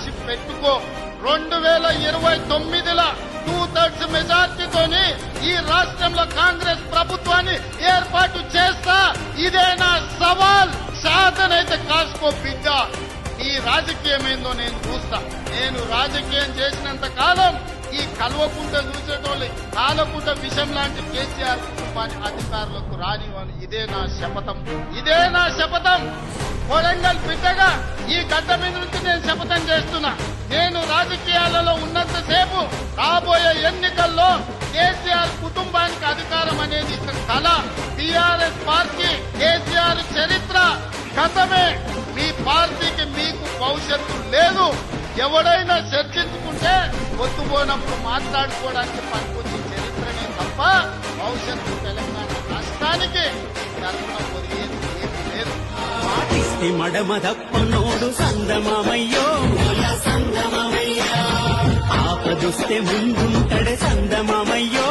రాసి పెట్టుకో. 2029 2/3 మెజార్టీతోని ఈ రాష్ట్రంలో కాంగ్రెస్ ప్రభుత్వాన్ని ఏర్పాటు చేస్తా. ఇదే నా సవాల్. సాధనైతే కాసుకో బిడ్డ. ఈ రాజకీయం ఏందో నేను చూస్తా. నేను రాజకీయం చేసినంత కాలం ఈ కల్వకుంట చూసేటోళ్ళు కాలకుంట విషం లాంటి కేసీఆర్ కుటుంబాన్ని అధికారులకు రానివ్వను. ఇదే నా శపథం. ఇదే నా శపథం. కొడంగల్ బిడ్డగా ఈ గడ్డ మీద నుంచి నేను శపథం చేస్తున్నా. నేను రాజకీయాలలో ఉన్నంతసేపు రాబోయే ఎన్నికల్లో కేసీఆర్ కుటుంబానికి అధికారం అనేది ఇక కళ. టీఆర్ఎస్ పార్టీ కేసీఆర్ చరిత్ర గతమే. మీ పార్టీకి మీకు భవిష్యత్తు లేదు. ఎవడైనా చర్చించుకుంటే పొద్దుపోయినప్పుడు మాట్లాడుకోవడానికి పనికొచ్చే చరిత్రనే తప్ప భవిష్యత్తు తెలంగాణ రాష్ట్రానికి తరఫున పొరిగేది ఏమీ లేదు. పాటిస్తే మడమదప్పనోడు సందమామయ్యో సందమామయ్యా. ఆపదుస్తే ముందుంటడే సందమామయ్యో